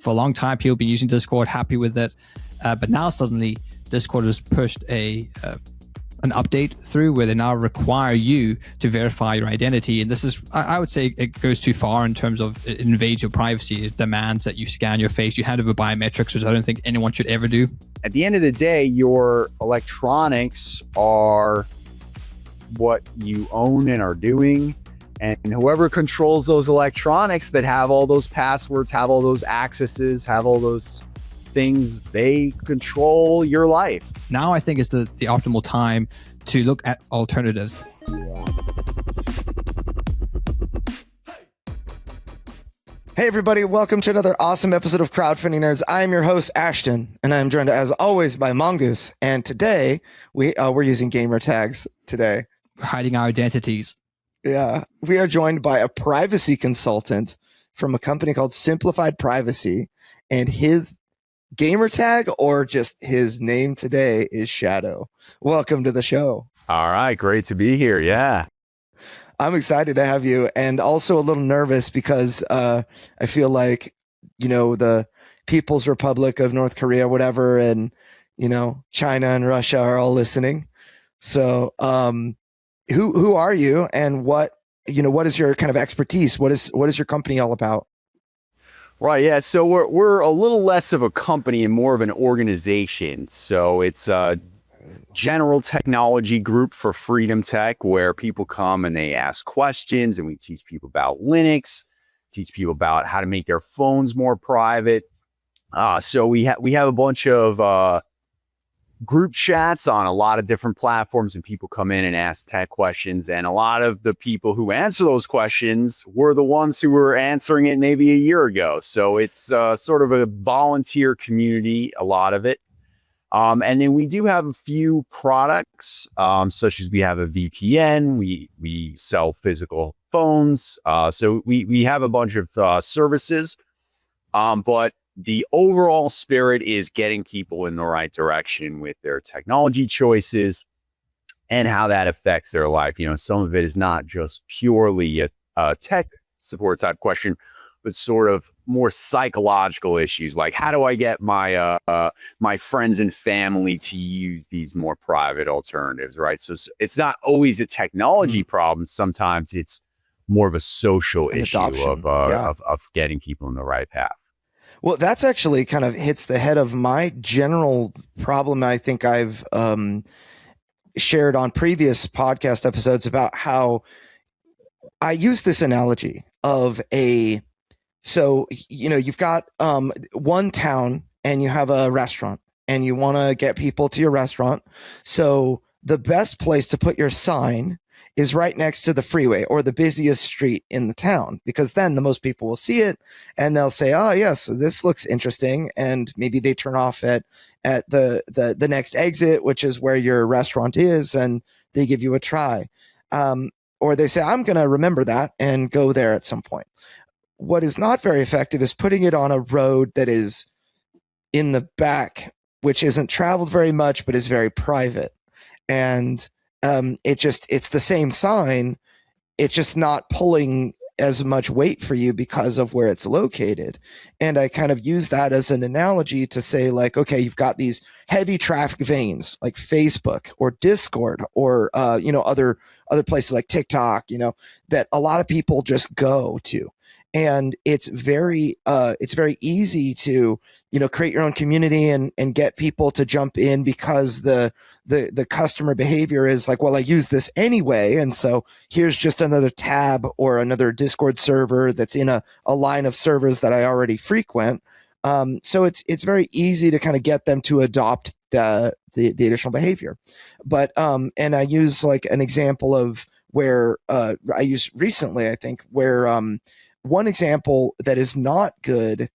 for a long time, people have been using Discord, happy with it. But now suddenly Discord has pushed an update through where they now require you to verify your identity. And this is, I would say it goes too far in terms of it invades your privacy. It demands that you scan your face, you hand over biometrics, which I don't think anyone should ever do. At the end of the day, your electronics are what you own and are doing. And whoever controls those electronics that have all those passwords, have all those accesses, have all those things, they control your life. Now I think is the optimal time to look at alternatives. Hey everybody, welcome to another awesome episode of Crowdfunding Nerds. I'm your host, Ashton, and I'm joined as always by Mongoose. And today, we're using gamer tags today. Hiding our identities. Yeah, we are joined by a privacy consultant from a company called Simplified Privacy, and his gamer tag, or just his name today, is Shadow. Welcome to the show. All right, great to be here. Yeah. I'm excited to have you, and also a little nervous because I feel like, the People's Republic of North Korea, whatever, and, China and Russia are all listening. So who are you, and what is your kind of expertise? What is your company all about? Right. Yeah. So we're a little less of a company and more of an organization. So it's a general technology group for Freedom Tech, where people come and they ask questions, and we teach people about Linux, teach people about how to make their phones more private. So we have a bunch of group chats on a lot of different platforms, and people come in and ask tech questions. And a lot of the people who answer those questions were the ones who were answering it maybe a year ago. So it's sort of a volunteer community, a lot of it. And then we do have a few products, such as we have a VPN, we sell physical phones. So we have a bunch of services, but the overall spirit is getting people in the right direction with their technology choices and how that affects their life. Some of it is not just purely a tech support type question, but sort of more psychological issues, like how do I get my my friends and family to use these more private alternatives, right? So it's not always a technology problem. Sometimes it's more of a social issue of getting people in the right path. Well, that's actually kind of hits the head of my general problem. I think I've shared on previous podcast episodes about how I use this analogy of you've got one town and you have a restaurant and you want to get people to your restaurant. So the best place to put your sign is right next to the freeway or the busiest street in the town, because then the most people will see it and they'll say, oh yes, this looks interesting. And maybe they turn off at the next exit, which is where your restaurant is, and they give you a try. Or they say, I'm going to remember that and go there at some point. What is not very effective is putting it on a road that is in the back, which isn't traveled very much, but is very private. And it's the same sign. It's just not pulling as much weight for you because of where it's located. And I kind of use that as an analogy to say, like, okay, you've got these heavy traffic veins like Facebook or Discord or, other places like TikTok, that a lot of people just go to. And it's very easy to, create your own community and get people to jump in because the customer behavior is like, well, I use this anyway. And so here's just another tab or another Discord server that's in a line of servers that I already frequent. So it's very easy to kind of get them to adopt the additional behavior. But, and I use like an example of where I used recently, I think, where, one example that is not good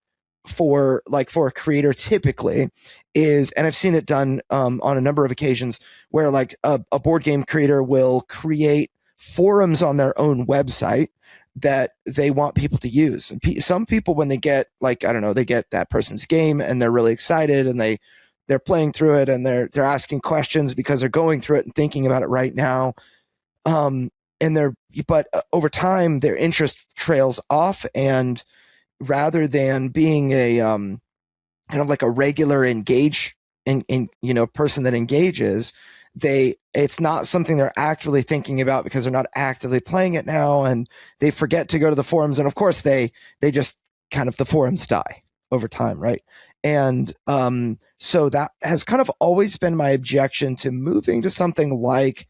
for a creator typically is, and I've seen it done on a number of occasions, where like a board game creator will create forums on their own website that they want people to use. And some people, when they get they get that person's game and they're really excited and they're playing through it and they're asking questions because they're going through it and thinking about it right now. But over time their interest trails off, and rather than being a kind of like a regular person that engages, it's not something they're actively thinking about because they're not actively playing it now, and they forget to go to the forums, and of course they just kind of, the forums die over time, right? And so that has kind of always been my objection to moving to something like,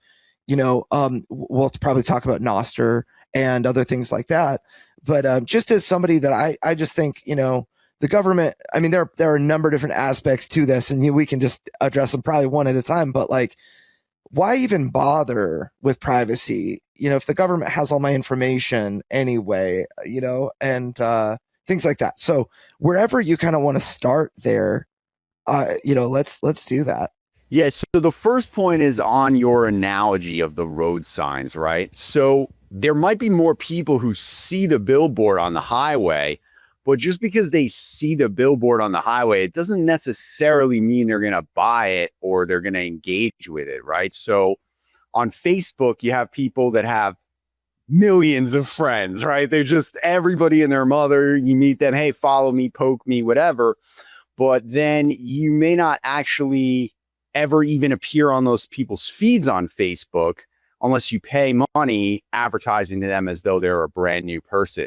we'll probably talk about Nostr and other things like that, but just as somebody that I just think, the government, I mean, there are a number of different aspects to this, and we can just address them probably one at a time, but like, why even bother with privacy? If the government has all my information anyway, and things like that. So wherever you kind of want to start there, let's do that. Yeah, so the first point is on your analogy of the road signs, right? So there might be more people who see the billboard on the highway, but just because they see the billboard on the highway, it doesn't necessarily mean they're going to buy it or they're going to engage with it, right? So on Facebook, you have people that have millions of friends, right? They're just everybody and their mother. You meet them, hey, follow me, poke me, whatever. But then you may not actually ever even appear on those people's feeds on Facebook unless you pay money advertising to them as though they're a brand new person.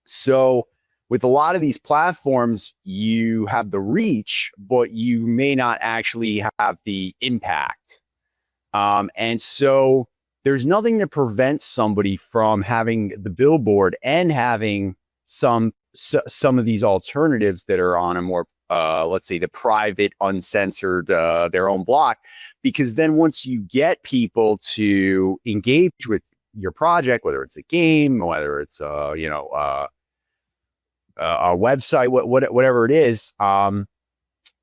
So with a lot of these platforms, you have the reach, but you may not actually have the impact. And so there's nothing that prevents somebody from having the billboard and having some of these alternatives that are on a more, let's say, the private, uncensored, their own block, because then once you get people to engage with your project, whether it's a game, whether it's a website, whatever it is,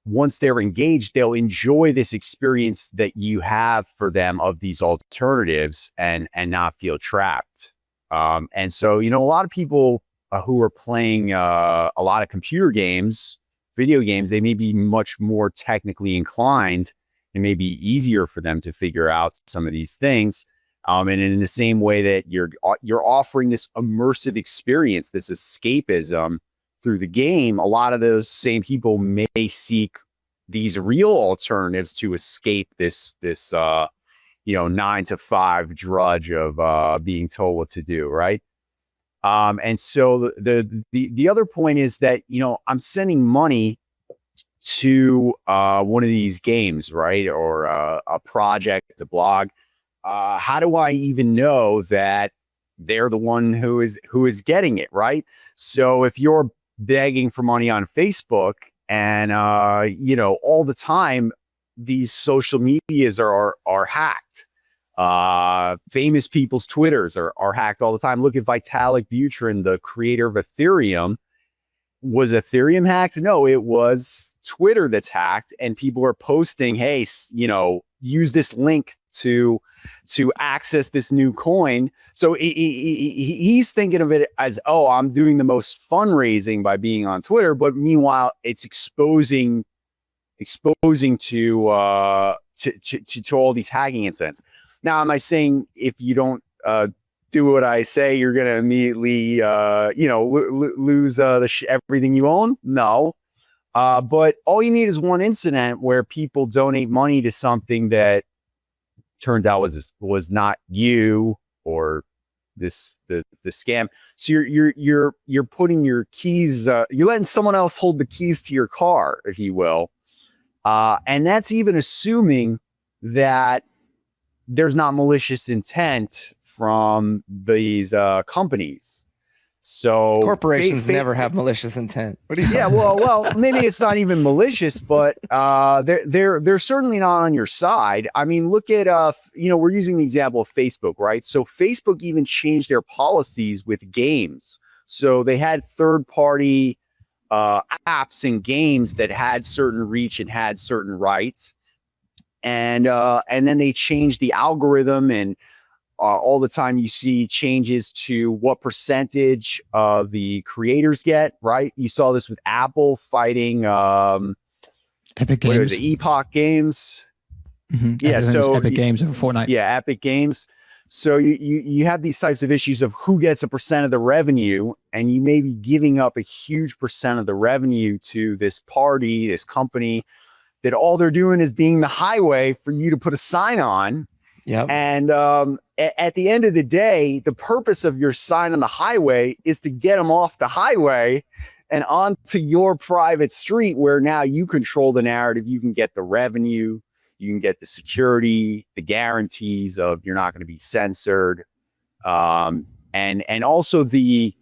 once they're engaged, they'll enjoy this experience that you have for them of these alternatives and not feel trapped. And so, a lot of people who are playing a lot of computer games, video games, they may be much more technically inclined. It may be easier for them to figure out some of these things. And in the same way that you're offering this immersive experience, this escapism through the game, a lot of those same people may seek these real alternatives to escape this 9 to 5 drudge of being told what to do, right? And so the other point is that I'm sending money to one of these games, right, or a project, a blog. How do I even know that they're the one who is getting it, right? So if you're begging for money on Facebook and all the time these social medias are hacked, famous people's Twitters are hacked all the time. Look at Vitalik Buterin, the creator of Ethereum. Was Ethereum hacked? No, it was Twitter that's hacked, and people are posting, hey, use this link to access this new coin. So he's thinking of it as, oh, I'm doing the most fundraising by being on Twitter, but meanwhile it's exposing to all these hacking incidents. Now, am I saying if you don't do what I say, you're going to immediately lose everything you own? No. But all you need is one incident where people donate money to something that turns out was not you or the scam. So you're putting your keys, you're letting someone else hold the keys to your car, if you will. And that's even assuming that there's not malicious intent from these companies. So corporations never have malicious intent. What do you yeah, well, maybe it's not even malicious, but they're certainly not on your side. I mean, look at we're using the example of Facebook, right? So Facebook even changed their policies with games. So they had third-party apps and games that had certain reach and had certain rights, and then they changed the algorithm, and all the time you see changes to what percentage of the creators get, right? You saw this with Apple fighting Epic Games. What was it, Epoch Games? Mm-hmm. Yeah, so Epic Games over Fortnite. Yeah, Epic Games. So you have these types of issues of who gets a percent of the revenue, and you may be giving up a huge percent of the revenue to this party, this company, that all they're doing is being the highway for you to put a sign on. Yep. And at the end of the day, the purpose of your sign on the highway is to get them off the highway and onto your private street, where now you control the narrative. You can get the revenue, you can get the security, the guarantees of you're not going to be censored, and also the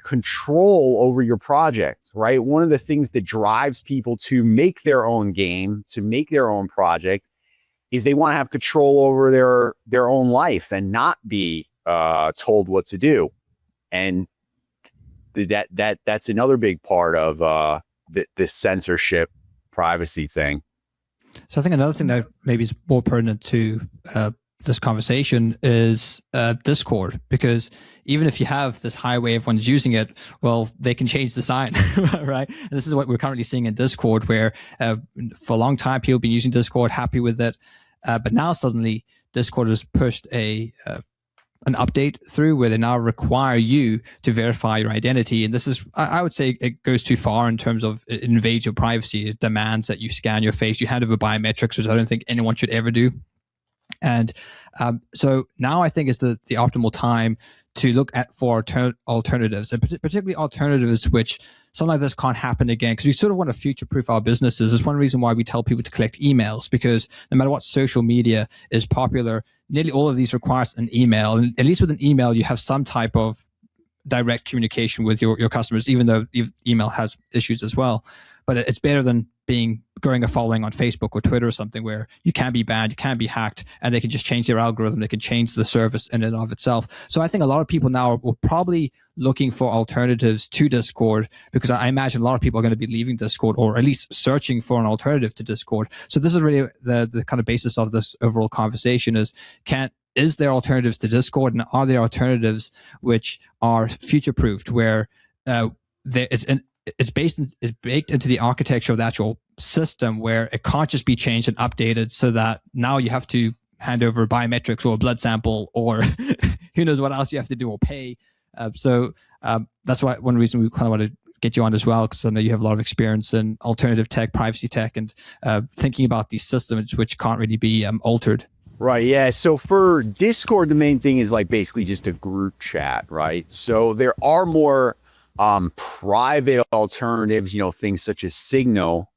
control over your project, right? One of the things that drives people to make their own game, to make their own project, is they want to have control over their own life and not be told what to do. And that's another big part of this censorship privacy thing. So I think another thing that maybe is more pertinent to this conversation is Discord, because even if you have this highway, everyone's using it, well, they can change the sign, right? And this is what we're currently seeing in Discord, where for a long time, people have been using Discord, happy with it. But now suddenly Discord has pushed an update through where they now require you to verify your identity. And this is, I would say it goes too far in terms of it invades your privacy. It demands that you scan your face, you hand over biometrics, which I don't think anyone should ever do. And so now I think is the optimal time to look at for alternatives, and particularly alternatives which something like this can't happen again, because we sort of want to future-proof our businesses. It's one reason why we tell people to collect emails, because no matter what social media is popular, nearly all of these requires an email. And at least with an email, you have some type of direct communication with your customers, even though email has issues as well. But it's better than growing a following on Facebook or Twitter or something, where you can be banned, you can be hacked, and they can just change their algorithm. They can change the service in and of itself. So I think a lot of people now are probably looking for alternatives to Discord, because I imagine a lot of people are going to be leaving Discord, or at least searching for an alternative to Discord. So this is really the kind of basis of this overall conversation is there alternatives to Discord, and are there alternatives which are future-proofed, where it's baked into the architecture of the actual system, where it can't just be changed and updated, so that now you have to hand over biometrics or a blood sample, or who knows what else you have to do, or pay. So that's why one reason we kind of want to get you on as well, because I know you have a lot of experience in alternative tech, privacy tech, and thinking about these systems which can't really be altered. Right. Yeah. So for Discord, the main thing is like basically just a group chat, right? So there are more private alternatives, things such as Signal.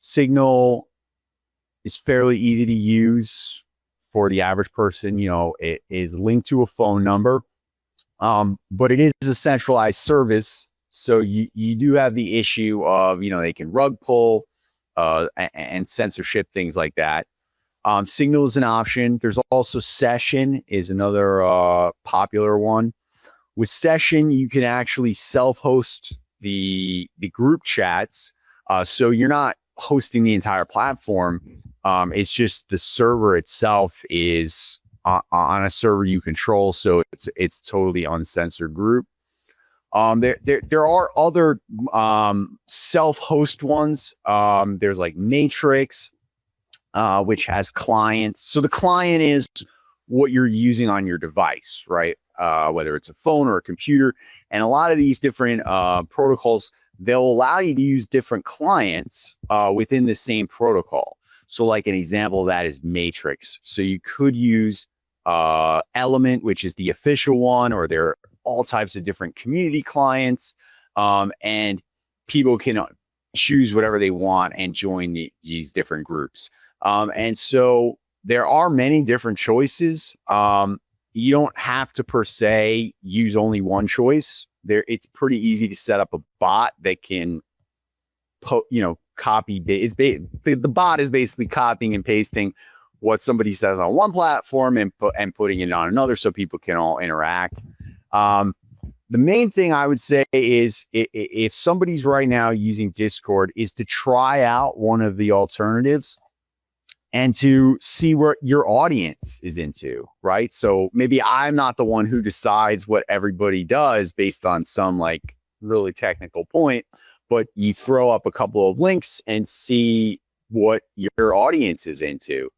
Signal is fairly easy to use for the average person. It is linked to a phone number, but it is a centralized service. So you do have the issue of, they can rug pull and censorship, things like that. Signal is an option. There's also Session is another popular one. With Session, you can actually self-host the group chats. So you're not hosting the entire platform. It's just the server itself is on a server you control. So it's totally uncensored group. There are other self-host ones. There's like Matrix, which has clients. So the client is what you're using on your device, right? Whether it's a phone or a computer. And a lot of these different protocols, they'll allow you to use different clients within the same protocol. So like an example of that is Matrix. So you could use Element, which is the official one, or there are all types of different community clients. And people can choose whatever they want and join these different groups. And so there are many different choices. You don't have to per se use only one choice. It's pretty easy to set up a bot that can, copy. The bot is basically copying and pasting what somebody says on one platform and putting it on another, so people can all interact. The main thing I would say is if somebody's right now using Discord, is to try out one of the alternatives and to see what your audience is into, right? So maybe I'm not the one who decides what everybody does based on some like really technical point, but you throw up a couple of links and see what your audience is into.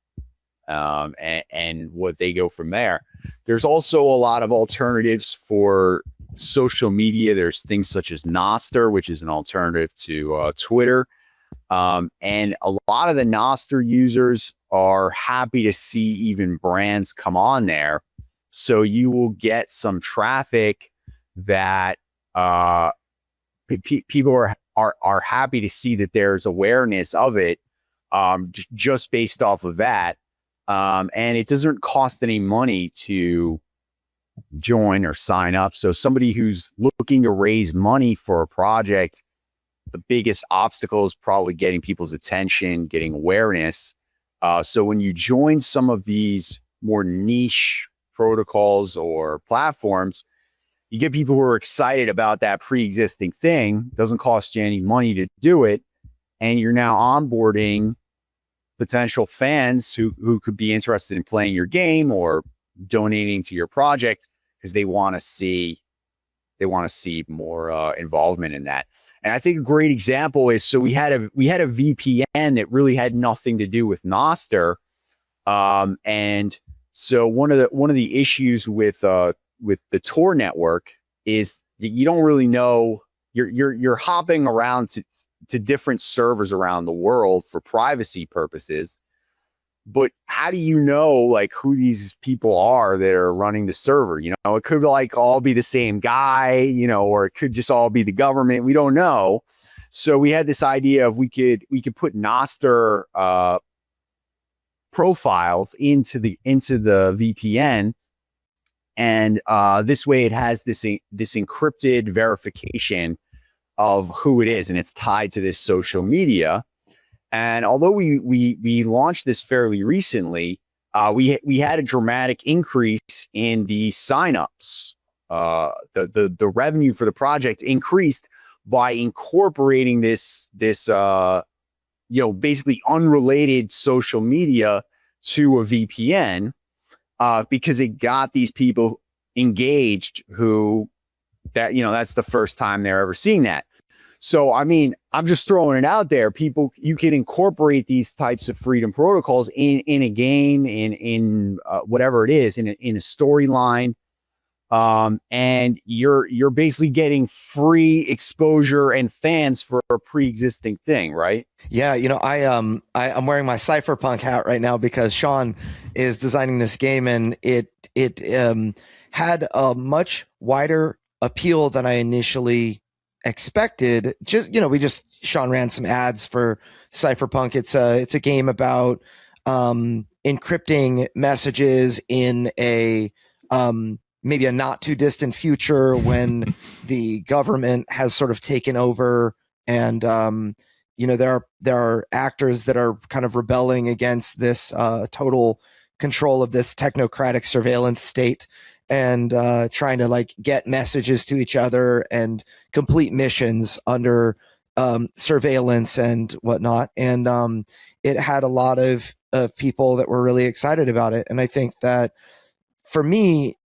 and what they go from there. There's also a lot of alternatives for social media. There's things such as Nostr, which is an alternative to Twitter. And a lot of the Nostr users are happy to see even brands come on there. So you will get some traffic that people are happy to see that there's awareness of it, just based off of that. And it doesn't cost any money to join or sign up. So somebody who's looking to raise money for a project, the biggest obstacle is probably getting people's attention, getting awareness. So when you join some of these more niche protocols or platforms, you get people who are excited about that pre-existing thing. Doesn't cost you any money to do it. And you're now onboarding potential fans who could be interested in playing your game or donating to your project because they want to see more involvement in that. And I think a great example is, so we had a VPN that really had nothing to do with Nostr. And so one of the issues with the Tor network is that you don't really know, you're hopping around to different servers around the world for privacy purposes. But how do you know like who these people are that are running the server? You know, it could like all be the same guy, you know, or it could just all be the government. We don't know. So we had this idea of we could put Nostr profiles into the VPN, and this way it has this encrypted verification of who it is, and it's tied to this social media. And although we launched this fairly recently, we had a dramatic increase in the signups. The revenue for the project increased by incorporating this basically unrelated social media to a VPN, because it got these people engaged that's the first time they're ever seeing that. So, I mean, I'm just throwing it out there. People, you can incorporate these types of freedom protocols in a game, in whatever it is, in a storyline, and you're basically getting free exposure and fans for a pre-existing thing, right? Yeah, I'm wearing my Cypherpunk hat right now because Sean is designing this game, and it had a much wider appeal than I initially expected. Sean ran some ads for Cypherpunk. It's a game about encrypting messages in a maybe a not too distant future when the government has sort of taken over, and there are actors that are kind of rebelling against this total control of this technocratic surveillance state, and trying to like get messages to each other and complete missions under surveillance and whatnot. And it had a lot of people that were really excited about it. And I think that for me,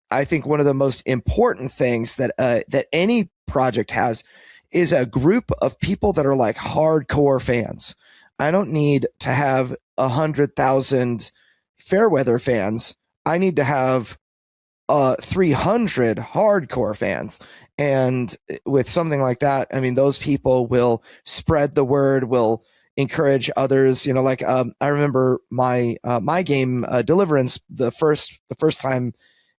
I think one of the most important things that any project has is a group of people that are like hardcore fans. I don't need to have 100,000 Fairweather fans. I need to have 300 hardcore fans. And with something like that, I mean, those people will spread the word, will encourage others. I remember my game Deliverance, the first time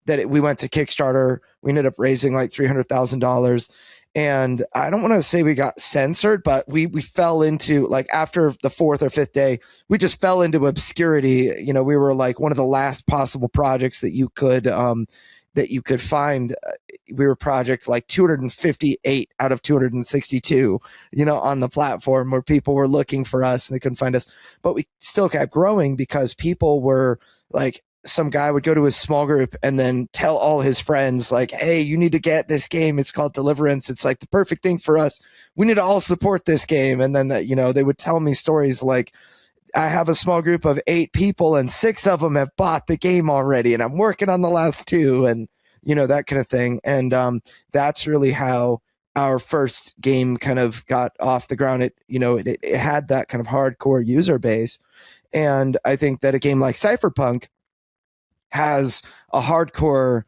that we went to Kickstarter, we ended up raising like $300,000. And I don't want to say we got censored, but we fell into, like, after the fourth or fifth day, we just fell into obscurity. We were like one of the last possible projects that you could find. We were project like 258 out of 262, on the platform, where people were looking for us and they couldn't find us. But we still kept growing because people were like, some guy would go to his small group and then tell all his friends, like, hey, you need to get this game. It's called Deliverance. It's like the perfect thing for us. We need to all support this game. And then, they would tell me stories like, I have a small group of 8 people and 6 of them have bought the game already, and I'm working on the last 2, and, that kind of thing. And that's really how our first game kind of got off the ground. It had that kind of hardcore user base. And I think that a game like Cypherpunk has a hardcore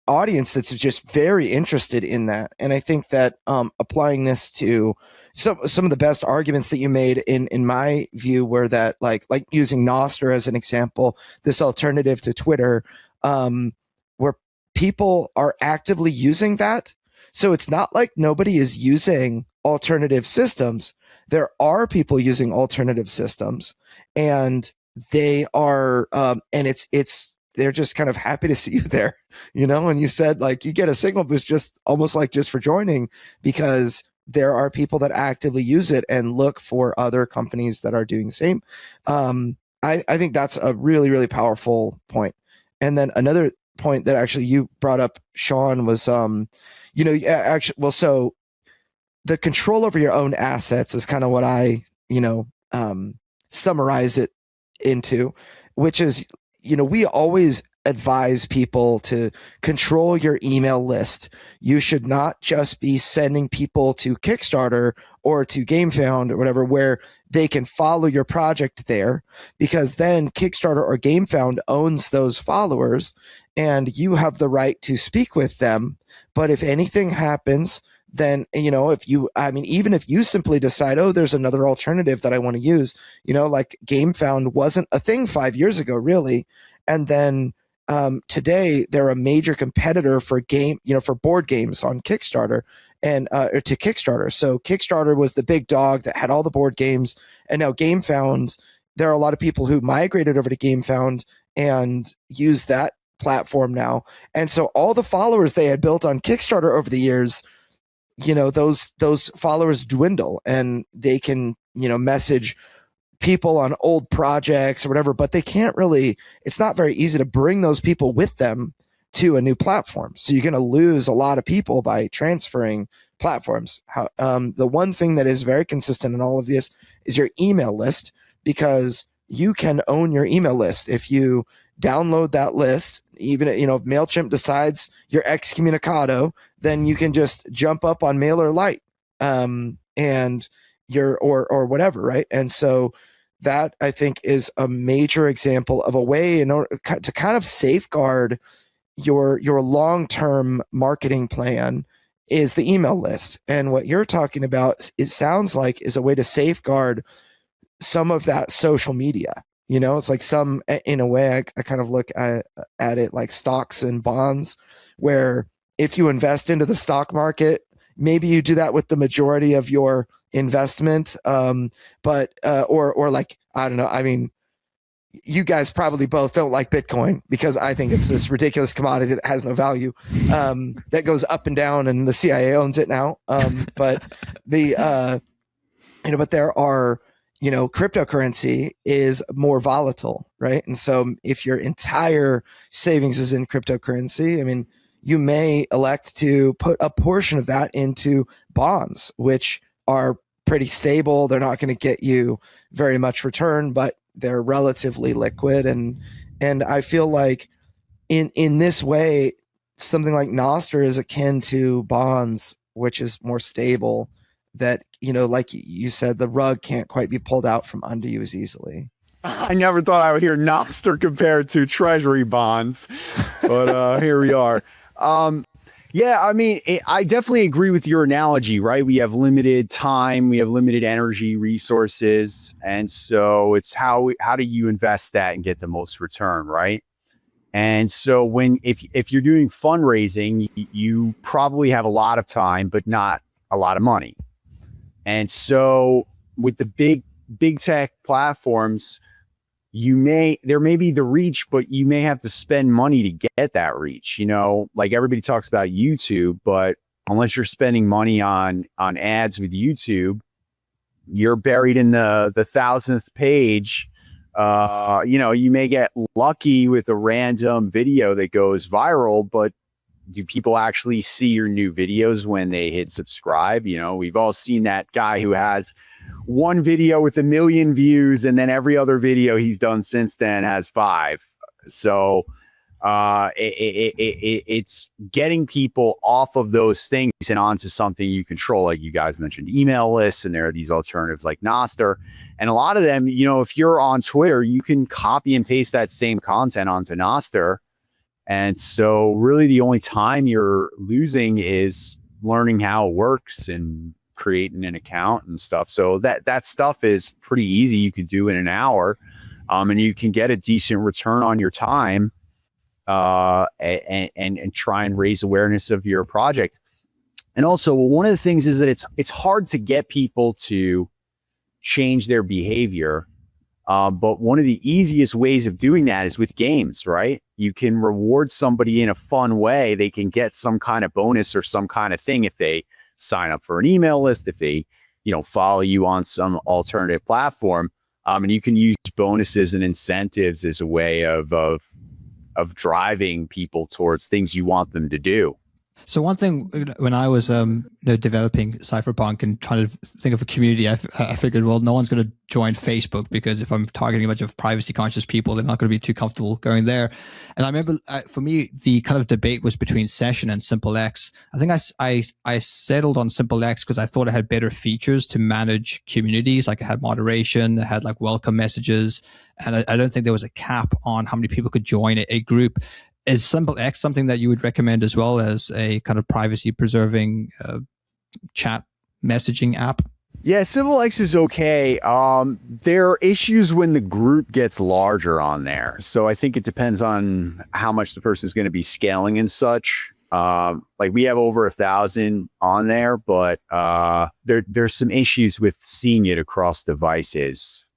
audience that's just very interested in that. And I think that applying this to some of the best arguments that you made in my view were that like using Nostr as an example, this alternative to Twitter, where people are actively using that. So it's not like nobody is using alternative systems. There are people using alternative systems, and they are, and they're just kind of happy to see you there, you know. And you said like you get a signal boost just almost like just for joining, because there are people that actively use it and look for other companies that are doing the same. I think that's a really, really powerful point. And then another point that actually you brought up, Sean, was, actually, well, so the control over your own assets is kind of what I, summarize it into, which is, we always advise people to control your email list. You should not just be sending people to Kickstarter or to GameFound or whatever, where they can follow your project there, because then Kickstarter or GameFound owns those followers and you have the right to speak with them. But if anything happens, then, even if you simply decide, oh, there's another alternative that I want to use, like GameFound wasn't a thing 5 years ago, really. And then today they're a major competitor for for board games on Kickstarter and to Kickstarter. So Kickstarter was the big dog that had all the board games, and now GameFound, there are a lot of people who migrated over to GameFound and use that platform now. And so all the followers they had built on Kickstarter over the years, those followers dwindle, and they can, message people on old projects or whatever, but they can't really, it's not very easy to bring those people with them to a new platform. So you're going to lose a lot of people by transferring platforms. The one thing that is very consistent in all of this is your email list, because you can own your email list. If you download that list, even, if MailChimp decides you're excommunicado, then you can just jump up on MailerLite, and you're, or whatever. Right. And so that, I think, is a major example of a way in order to kind of safeguard your long-term marketing plan is the email list. And what you're talking about, it sounds like, is a way to safeguard some of that social media. It's like in a way, I kind of look at it like stocks and bonds, where if you invest into the stock market, maybe you do that with the majority of your investment. But like, I don't know. I mean, you guys probably both don't like Bitcoin, because I think it's this ridiculous commodity that has no value, that goes up and down, and the CIA owns it now. But but there are, cryptocurrency is more volatile, right? And so if your entire savings is in cryptocurrency, I mean, you may elect to put a portion of that into bonds, which are pretty stable. They're not going to get you very much return, but they're relatively liquid. And I feel like in this way, something like Nostr is akin to bonds, which is more stable, that, like you said, the rug can't quite be pulled out from under you as easily. I never thought I would hear Nostr compared to treasury bonds, but here we are. Yeah, I mean, I definitely agree with your analogy, right? We have limited time, we have limited energy resources. And so it's how do you invest that and get the most return, right? And so if you're doing fundraising, you probably have a lot of time, but not a lot of money. And so with the big tech platforms, there may be the reach, but you may have to spend money to get that reach. Like everybody talks about YouTube, but unless you're spending money on ads with YouTube, you're buried in the 1,000th page. You may get lucky with a random video that goes viral, but do people actually see your new videos when they hit subscribe? We've all seen that guy who has one video with 1 million views, and then every other video he's done since then has 5. So It's getting people off of those things and onto something you control. Like you guys mentioned, email lists, and there are these alternatives like Nostr. And a lot of them, you know, if you're on Twitter, you can copy and paste that same content onto Nostr. And so really the only time you're losing is learning how it works and creating an account and stuff. So that stuff is pretty easy. You can do in an hour, and you can get a decent return on your time, and try and raise awareness of your project. And also, one of the things is that it's hard to get people to change their behavior. But one of the easiest ways of doing that is with games, right? You can reward somebody in a fun way. They can get some kind of bonus or some kind of thing if they sign up for an email list, if they, you know, follow you on some alternative platform. And you can use bonuses and incentives as a way of driving people towards things you want them to do. So one thing, when I was developing Cypherpunk and trying to think of a community, I figured, well, no one's going to join Facebook, because if I'm targeting a bunch of privacy conscious people, they're not going to be too comfortable going there. And I remember for me, the kind of debate was between Session and SimpleX. I think I settled on SimpleX because I thought it had better features to manage communities. Like it had moderation, it had like welcome messages, and I don't think there was a cap on how many people could join a group. Is SimpleX something that you would recommend as well as a kind of privacy preserving chat messaging app? Yeah, SimpleX is okay. There are issues when the group gets larger on there. So I think it depends on how much the person is going to be scaling and such. Like we have over 1,000 on there, but there's some issues with seeing it across devices.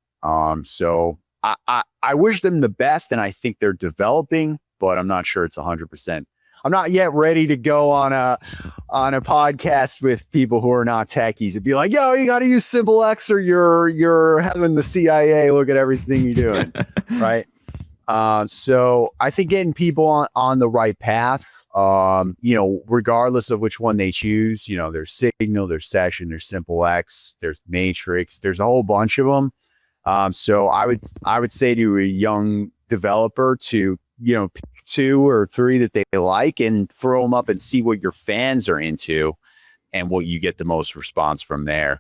So I wish them the best, and I think they're developing, but I'm not sure it's 100%. I'm not yet ready to go on a podcast with people who are not techies and be like, yo, you got to use SimpleX or you're having the CIA look at everything you're doing, right? So I think getting people on the right path, you know, regardless of which one they choose, you know, there's Signal, there's Session, there's SimpleX, there's Matrix, there's a whole bunch of them. So I would say to a young developer to, you know, pick 2 or 3 that they like and throw them up and see what your fans are into and what you get the most response from there.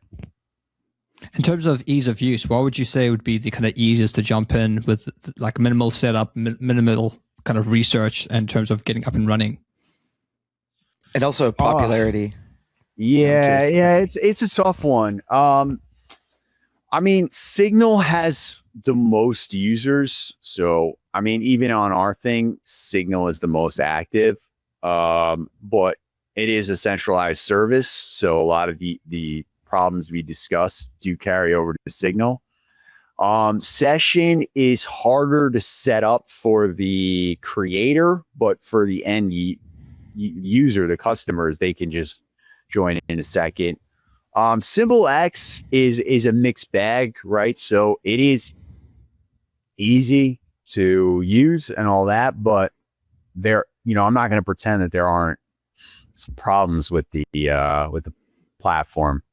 In terms of ease of use, what would you say would be the kind of easiest to jump in with, like minimal setup, minimal kind of research in terms of getting up and running? And also popularity. Yeah, it's a tough one. I mean, Signal has the most users. So, I mean, even on our thing, Signal is the most active. But it is a centralized service. So a lot of the problems we discuss do carry over to Signal. Session is harder to set up for the creator, but for the end user, the customers, they can just join in a second. SimpleX is a mixed bag, right? So it is easy to use and all that, but there, you know, I'm not going to pretend that there aren't some problems with the platform.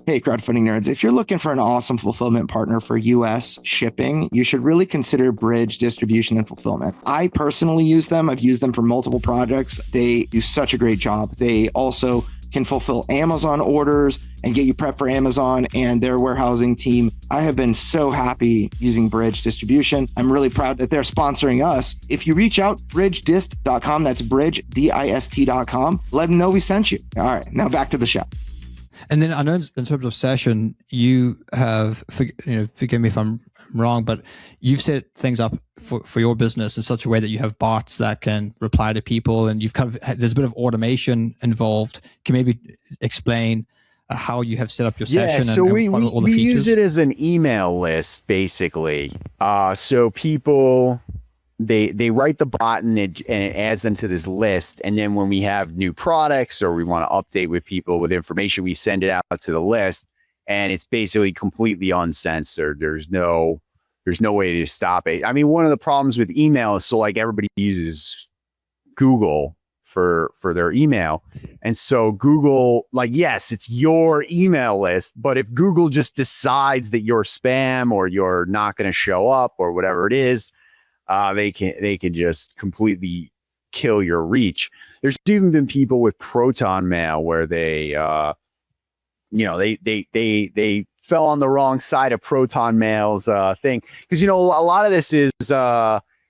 Hey, crowdfunding nerds, if you're looking for an awesome fulfillment partner for US shipping, you should really consider Bridge Distribution and Fulfillment. I personally use them. I've used them for multiple projects. They do such a great job. They also can fulfill Amazon orders and get you prepped for Amazon and their warehousing team. I have been so happy using Bridge Distribution. I'm really proud that they're sponsoring us. If you reach out, bridgedist.com, that's bridgedist.com, let them know we sent you. All right, now back to the show. And then I know in terms of Session, you have, forgive me if I'm wrong, but you've set things up for your business in such a way that you have bots that can reply to people, and you've kind of, there's a bit of automation involved. Can you maybe explain how you have set up your Session? So and all the we features? use it as an email list, basically. So people, they write the bot and it adds them to this list. And then when we have new products or we want to update with people with information, we send it out to the list, and it's basically completely uncensored. There's no way to stop it. I mean, one of the problems with email is, so like everybody uses Google for their email. And so Google, like, yes, it's your email list, but if Google just decides that you're spam or you're not going to show up or whatever it is, they can just completely kill your reach. There's even been people with Proton Mail where they they fell on the wrong side of Proton Mail's thing, because a lot of this is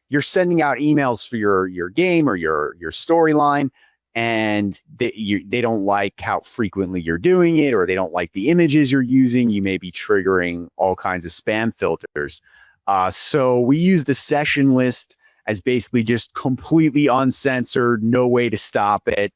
you're sending out emails for your game or your storyline, and they don't like how frequently you're doing it, or they don't like the images you're using. You may be triggering all kinds of spam filters. So we use the session list as basically just completely uncensored, no way to stop it.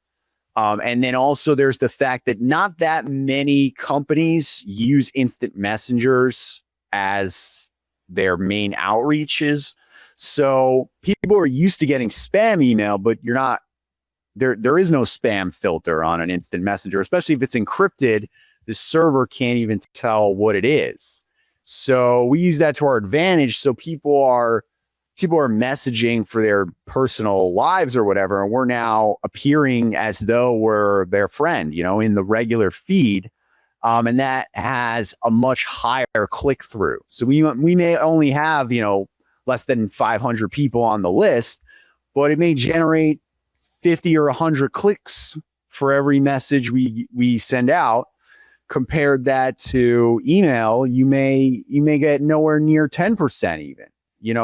And then also there's the fact that not that many companies use instant messengers as their main outreaches. So people are used to getting spam email, but you're not, there is no spam filter on an instant messenger, especially if it's encrypted. The server can't even tell what it is. So we use that to our advantage. So people are messaging for their personal lives or whatever, and we're now appearing as though we're their friend, in the regular feed. And that has a much higher click through. So we may only have, less than 500 people on the list, but it may generate 50 or 100 clicks for every message we send out. Compared that to email, you may get nowhere near 10% even,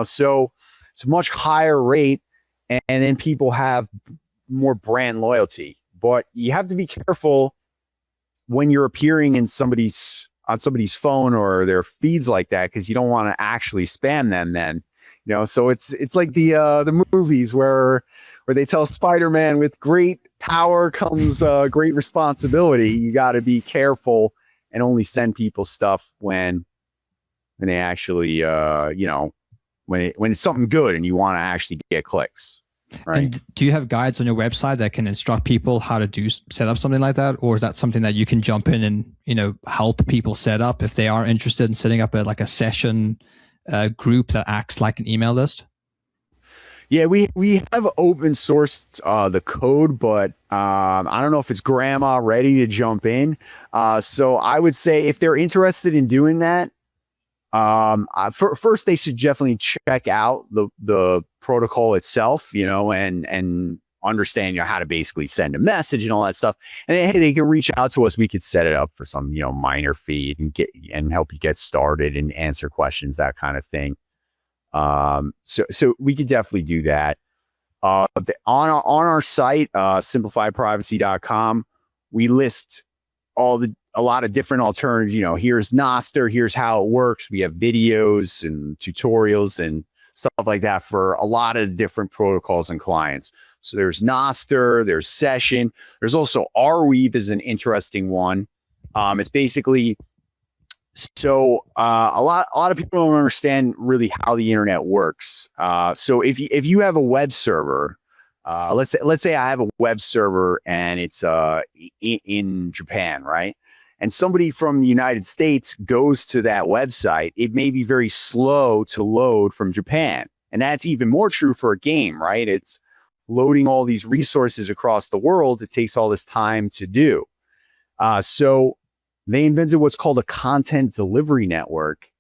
so it's a much higher rate, and then people have more brand loyalty. But you have to be careful when you're appearing on somebody's phone or their feeds like that, because you don't want to actually spam them then. So it's like the movies where they tell Spider-Man, with great power comes great responsibility. You got to be careful and only send people stuff when they actually, when it's something good and you want to actually get clicks. Right. And do you have guides on your website that can instruct people how to set up something like that? Or is that something that you can jump in and, help people set up if they are interested in setting up a session group that acts like an email list? Yeah, we have open sourced the code, but I don't know if it's grandma ready to jump in. So I would say if they're interested in doing that, first they should definitely check out the protocol itself, and understand how to basically send a message and all that stuff. And then, hey, they can reach out to us. We could set it up for some minor fee and help you get started and answer questions, that kind of thing. So we could definitely do that. On our site, simplifiedprivacy.com, we list a lot of different alternatives. Here's Nostr, here's how it works. We have videos and tutorials and stuff like that for a lot of different protocols and clients. So there's Nostr, there's Session. There's also Arweave is an interesting one. It's basically, so a lot of people don't understand really how the internet works. So if you have a web server, let's say I have a web server and it's in Japan, right? And somebody from the United States goes to that website, it may be very slow to load from Japan. And that's even more true for a game, right? It's loading all these resources across the world. It takes all this time to do. So they invented what's called a content delivery network,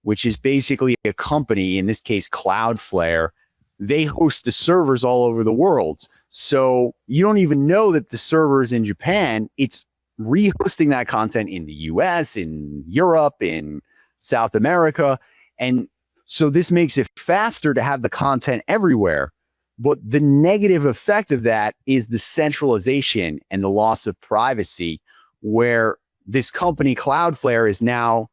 which is basically a company, in this case, Cloudflare. They host the servers all over the world. So you don't even know that the server is in Japan. It's rehosting that content in the US, in Europe, in South America. And so this makes it faster to have the content everywhere. But the negative effect of that is the centralization and the loss of privacy, where this company, Cloudflare, is now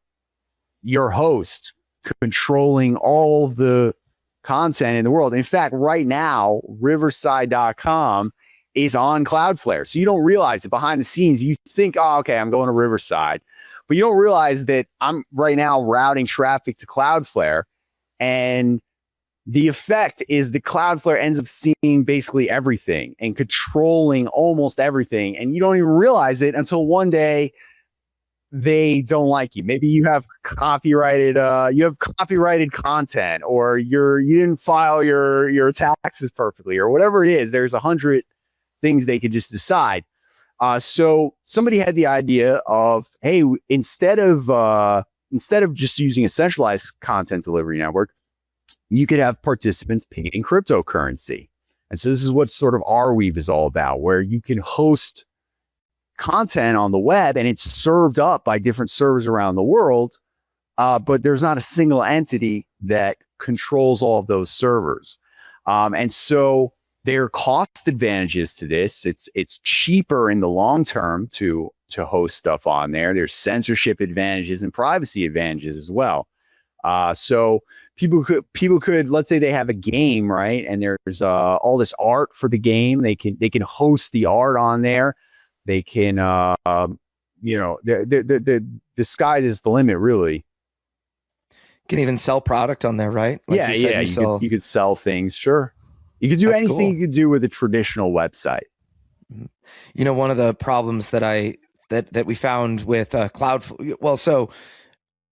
your host, controlling all of the content in the world. In fact, right now, Riverside.com is on Cloudflare. So you don't realize it behind the scenes. You think, oh, okay, I'm going to Riverside. But you don't realize that I'm right now routing traffic to Cloudflare. And the effect is the Cloudflare ends up seeing basically everything and controlling almost everything. And you don't even realize it until one day they don't like you. Maybe you have copyrighted content, or you didn't file your taxes perfectly, or whatever it is. There's 100 things they could just decide. So somebody had the idea of, hey, instead of just using a centralized content delivery network, you could have participants paid in cryptocurrency. And so this is what sort of Arweave is all about, where you can host content on the web and it's served up by different servers around the world. But there's not a single entity that controls all of those servers. And so there are cost advantages to this. It's cheaper in the long term to host stuff on there. There's censorship advantages and privacy advantages as well. So people could, let's say they have a game, right? And there's all this art for the game. They can host the art on there. They can, the sky is the limit, really. Can even sell product on there, right? Like you could sell things. Sure. You could do anything cool. You could do with a traditional website. You know, one of the problems that we found with so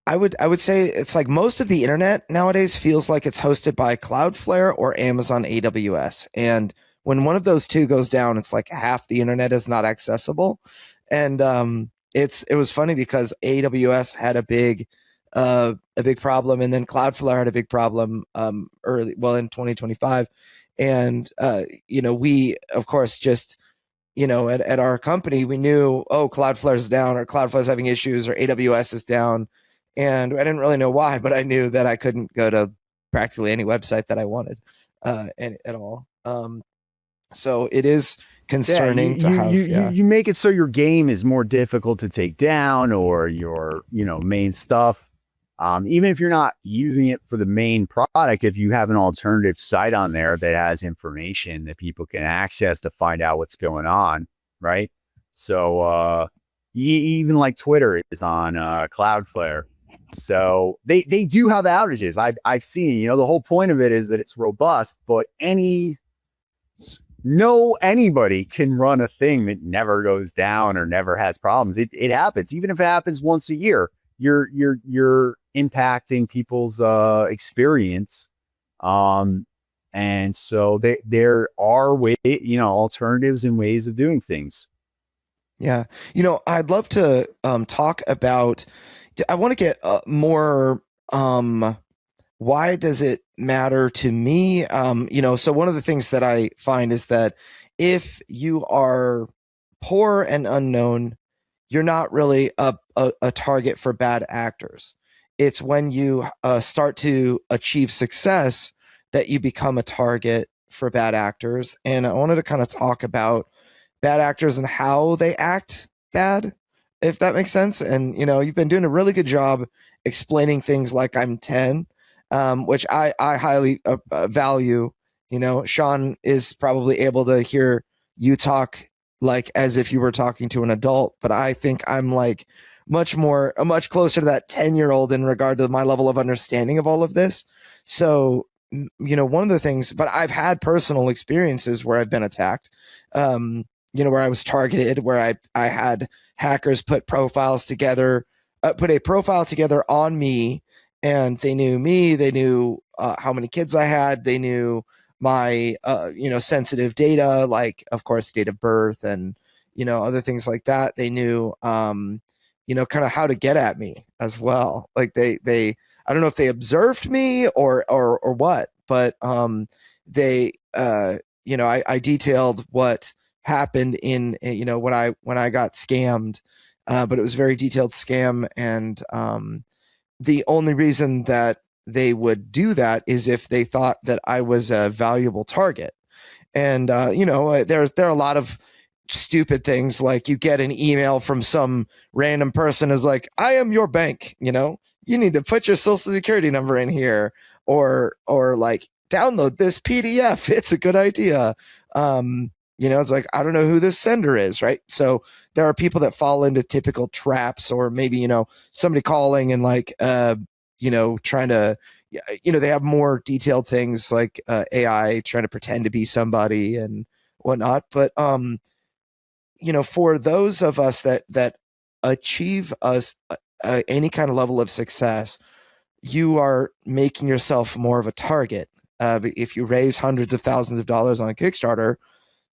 I would say it's like most of the internet nowadays feels like it's hosted by Cloudflare or Amazon AWS. And when one of those two goes down, it's like half the internet is not accessible. And it was funny because AWS had a big problem, and then Cloudflare had a big problem in 2025. And we of course just at our company we knew, Cloudflare's down, or Cloudflare's having issues, or AWS is down, and I didn't really know why, but I knew that I couldn't go to practically any website that I wanted at all. So it is concerning to have. You make it so your game is more difficult to take down, or your main stuff. Even if you're not using it for the main product, if you have an alternative site on there that has information that people can access to find out what's going on, right? So even like Twitter is on Cloudflare. So they do have outages. I've seen, the whole point of it is that it's robust, but anybody can run a thing that never goes down or never has problems. It happens. Even if it happens once a year, you're impacting people's experience. And so there are alternatives and ways of doing things. Yeah. I'd love to talk about, I want to get more, why does it matter to me? So one of the things that I find is that if you are poor and unknown, you're not really a target for bad actors. It's when you start to achieve success that you become a target for bad actors. And I wanted to kind of talk about bad actors and how they act bad, if that makes sense. And, you've been doing a really good job explaining things like I'm 10, which I highly value. Sean is probably able to hear you talk like as if you were talking to an adult, but I think I'm like much closer to that 10-year-old in regard to my level of understanding of all of this. So, one of the things, but I've had personal experiences where I've been attacked, where I was targeted, where I had hackers put a profile together on me, and they knew me, they knew how many kids I had, they knew my sensitive data, like of course date of birth and other things like that. They knew kind of how to get at me as well. Like they I don't know if they observed me or what, but I detailed what happened in when I got scammed, but it was a very detailed scam, and the only reason that they would do that is if they thought that I was a valuable target. And there are a lot of stupid things, like you get an email from some random person is like, I am your bank, you need to put your social security number in here, or like download this PDF, it's a good idea. It's like, I don't know who this sender is, right? So there are people that fall into typical traps, or maybe somebody calling and like trying to they have more detailed things like AI trying to pretend to be somebody and whatnot. But for those of us that achieve any kind of level of success, you are making yourself more of a target. If you raise hundreds of thousands of dollars on a Kickstarter,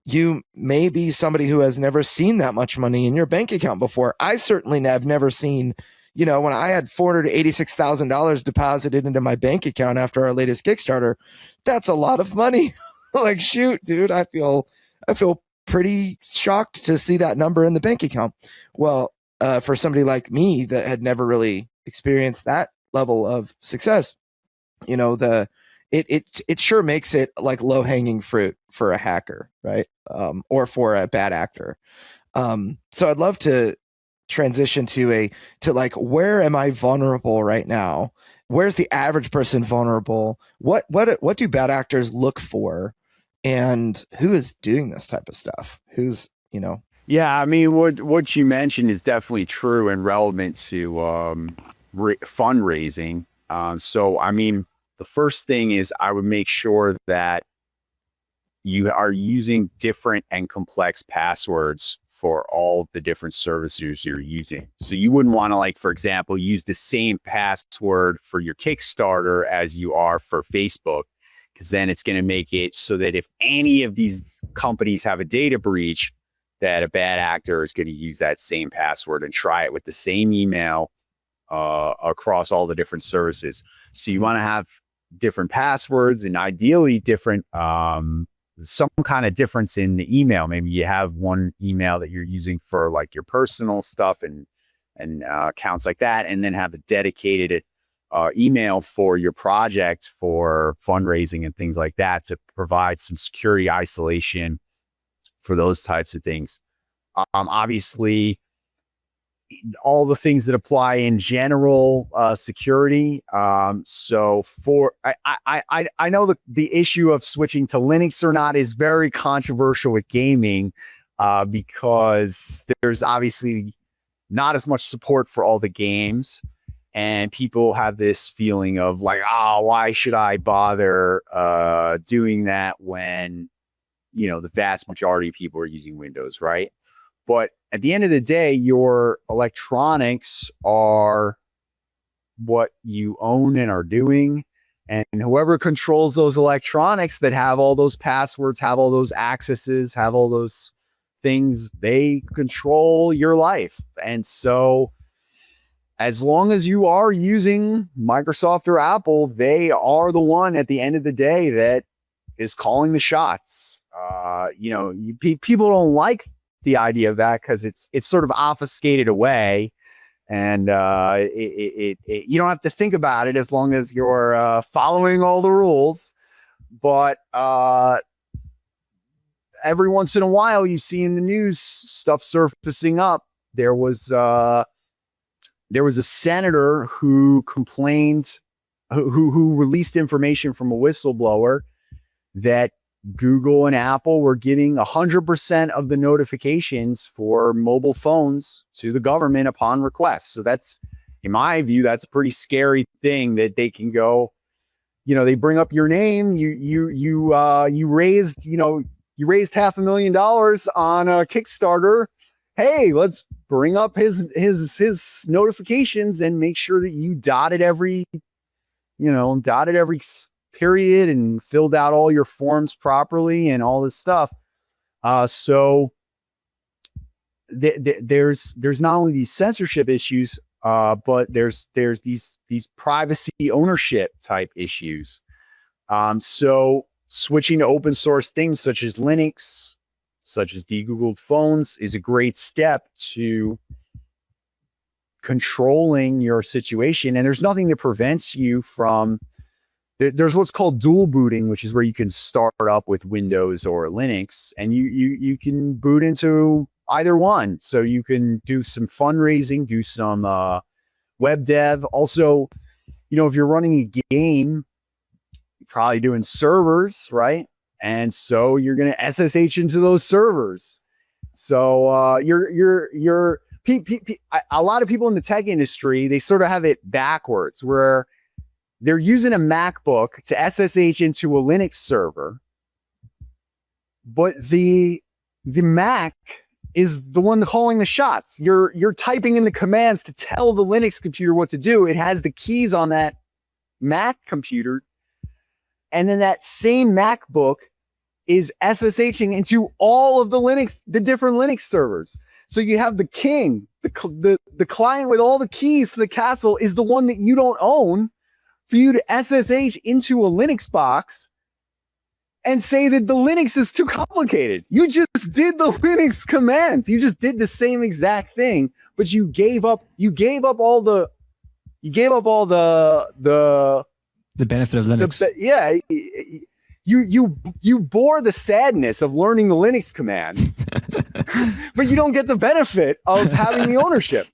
you may be somebody who has never seen that much money in your bank account before. I certainly have never seen you know, when I had $486,000 deposited into my bank account after our latest Kickstarter, that's a lot of money. Like, shoot, dude, I feel pretty shocked to see that number in the bank account. Well, for somebody like me that had never really experienced that level of success, you know, it sure makes it like low hanging fruit for a hacker, right? Or for a bad actor. So I'd love to transition to like, where am I vulnerable right now? Where's the average person vulnerable? What do bad actors look for? And who is doing this type of stuff? Who's, you know? Yeah, I mean, what you mentioned is definitely true and relevant to fundraising. So, I mean, the first thing is I would make sure that you are using different and complex passwords for all the different services you're using. So you wouldn't want to, like, for example, use the same password for your Kickstarter as you are for Facebook, because then it's going to make it so that if any of these companies have a data breach, that a bad actor is going to use that same password and try it with the same email across all the different services. So you want to have different passwords and ideally different, some kind of difference in the email. Maybe you have one email that you're using for like your personal stuff and accounts like that, and then have a dedicated email for your project for fundraising and things like that to provide some security isolation for those types of things. Obviously, all the things that apply in general security. So for I know the issue of switching to Linux or not is very controversial with gaming because there's obviously not as much support for all the games. And people have this feeling of like, oh, why should I bother doing that when, you know, the vast majority of people are using Windows, right? But at the end of the day, your electronics are what you own and are doing. And whoever controls those electronics that have all those passwords, have all those accesses, have all those things, they control your life. And so as long as you are using Microsoft or Apple, they are the one at the end of the day that is calling the shots. You know, people don't like the idea of that because it's sort of obfuscated away, and you don't have to think about it as long as you're following all the rules. But every once in a while, you see in the news stuff surfacing up. There was a senator who complained, who released information from a whistleblower that Google and Apple were giving 100% of the notifications for mobile phones to the government upon request. So that's, in my view, that's a pretty scary thing that they can go, you know, they bring up your name, you raised $500,000 on a Kickstarter. Hey, let's bring up his notifications and make sure that you dotted every period and filled out all your forms properly and all this stuff. So there's not only these censorship issues, but there's these privacy ownership type issues. So switching to open source things such as Linux, such as de-Googled phones, is a great step to controlling your situation. And there's nothing that prevents you from, there's what's called dual booting, which is where you can start up with Windows or Linux, and you can boot into either one. So you can do some fundraising, do some web dev. Also, you know, if you're running a game, you're probably doing servers, right? And so you're going to SSH into those servers. So a lot of people in the tech industry, they sort of have it backwards, where they're using a MacBook to SSH into a Linux server, but the Mac is the one calling the shots. You're typing in the commands to tell the Linux computer what to do. It has the keys on that Mac computer, and then that same MacBook is SSHing into all of the different Linux servers. So you have the king, the the client with all the keys to the castle is the one that you don't own, for you to SSH into a Linux box and say that the Linux is too complicated. You just did the Linux commands. You just did the same exact thing, but you gave up all the benefit of Linux. You bore the sadness of learning the Linux commands, but you don't get the benefit of having the ownership.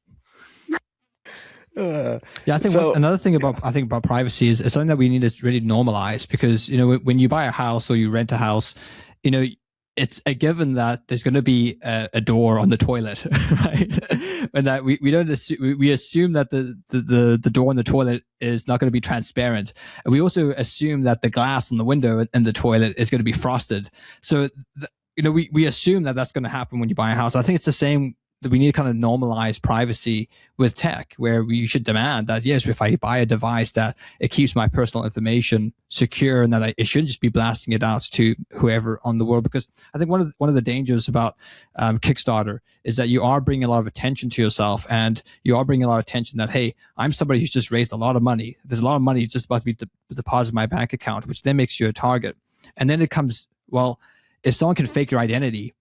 Yeah, I think another thing about privacy is it's something that we need to really normalize, because when you buy a house or you rent a house, it's a given that there's going to be a door on the toilet, right? And that we assume that the door on the toilet is not going to be transparent, and we also assume that the glass on the window in the toilet is going to be frosted. So we assume that that's going to happen when you buy a house. I think it's the same. That we need to kind of normalize privacy with tech, where we should demand that, yes, if I buy a device, that it keeps my personal information secure, and that it shouldn't just be blasting it out to whoever on the world. Because I think one of the dangers about Kickstarter is that you are bringing a lot of attention to yourself, and you are bringing a lot of attention that, hey, I'm somebody who's just raised a lot of money. There's a lot of money just about to be deposited in my bank account, which then makes you a target. And then it comes, well, if someone can fake your identity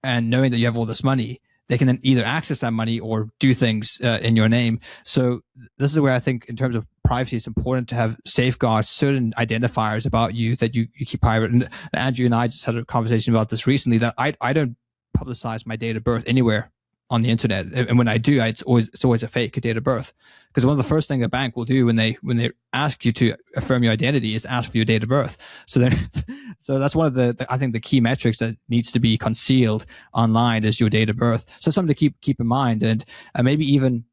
and knowing that you have all this money, they can then either access that money or do things in your name. So this is where I think in terms of privacy, it's important to have safeguards, certain identifiers about you that you keep private. And Andrew and I just had a conversation about this recently, that I don't publicize my date of birth anywhere on the internet. And when I do, it's always a fake date of birth. Because one of the first things a bank will do when they ask you to affirm your identity is ask for your date of birth. So that's one of the I think the key metrics that needs to be concealed online is your date of birth. So something to keep in mind, and maybe even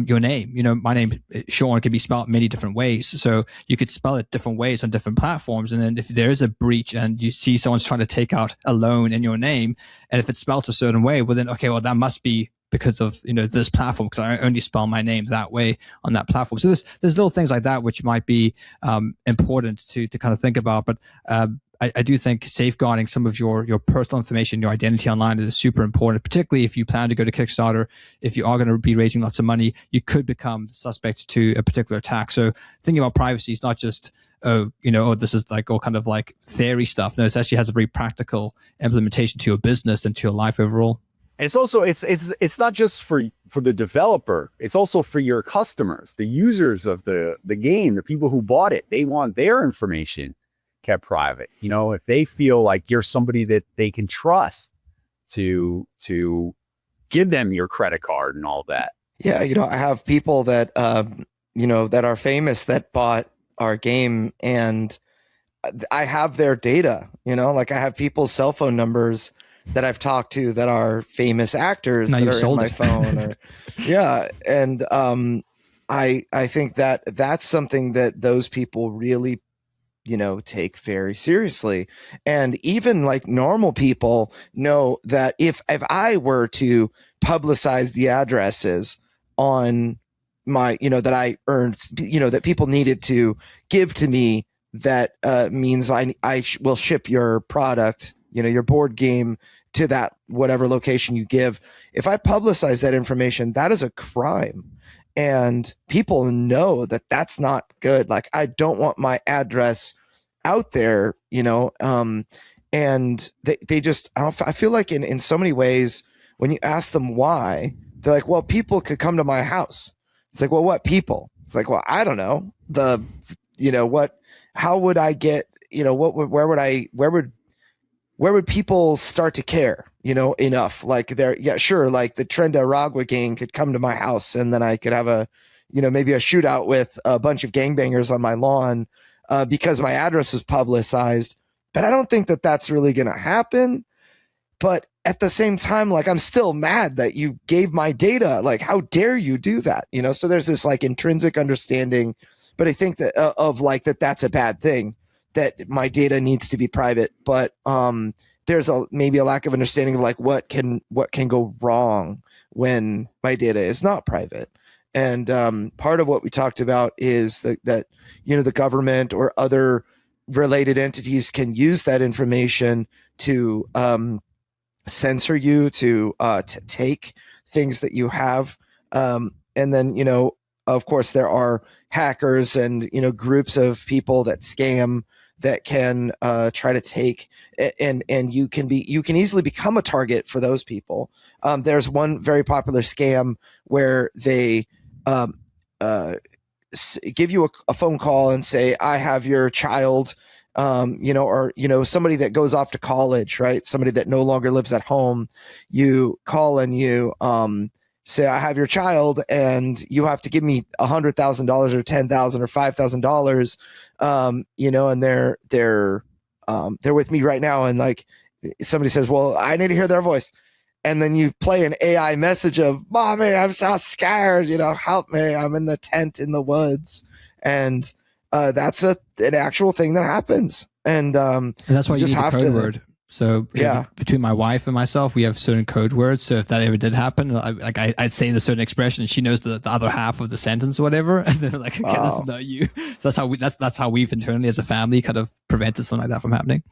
your name. My name, Sean, can be spelled many different ways. So you could spell it different ways on different platforms. And then if there is a breach and you see someone's trying to take out a loan in your name, and if it's spelled a certain way, well then, okay, well that must be because of this platform, because I only spell my name that way on that platform. So there's little things like that which might be important to kind of think about. But I do think safeguarding some of your personal information, your identity online is super important, particularly if you plan to go to Kickstarter. If you are going to be raising lots of money, you could become suspect to a particular attack. So thinking about privacy is not just, this is like all kind of like theory stuff. No, it actually has a very practical implementation to your business and to your life overall. And it's also, it's not just for the developer, it's also for your customers, the users of the game, the people who bought it. They want their information kept private. If they feel like you're somebody that they can trust to give them your credit card and all that. Yeah, I have people that that are famous that bought our game, and I have their data. Like I have people's cell phone numbers that I've talked to that are famous actors now that are in my it. phone. Yeah, and I think that's something that those people really take very seriously. And even like normal people know that if I were to publicize the addresses on my, that I earned, that people needed to give to me, that means I will ship your product, your board game, to that whatever location you give. If I publicize that information, that is a crime. And people know that that's not good. Like, I don't want my address out there, and they just, I feel like in so many ways, when you ask them why, they're like, well, people could come to my house. It's like, well, what people? It's like, well, I don't know. How would I get, where would people start to care, enough? Like sure. Like the Trenda Aragua gang could come to my house, and then I could have a, maybe a shootout with a bunch of gangbangers on my lawn because my address was publicized. But I don't think that that's really going to happen. But at the same time, like, I'm still mad that you gave my data. Like, how dare you do that? So there's this like intrinsic understanding, but I think that of like that's a bad thing, that my data needs to be private. But there's maybe a lack of understanding of like what can go wrong when my data is not private. And part of what we talked about is that the government or other related entities can use that information to censor you, to take things that you have, And then, of course, there are hackers and, groups of people that scam that can try to take, and you can easily become a target for those people. There's one very popular scam where they give you a phone call and say, I have your child, or somebody that goes off to college, right? Somebody that no longer lives at home. You call and you say, I have your child, and you have to give me $100,000 or $10,000 or $5,000, and they're with me right now, and like somebody says, well, I need to hear their voice. And then you play an AI message of, Mommy, I'm so scared, help me. I'm in the tent in the woods. And that's an actual thing that happens. And that's why you just need a have code to word. So Yeah. between my wife and myself, we have certain code words. So if that ever did happen, I'd say the certain expression, and she knows the other half of the sentence or whatever. And they're like, okay, this is not you. So that's how we've internally as a family kind of prevented something like that from happening.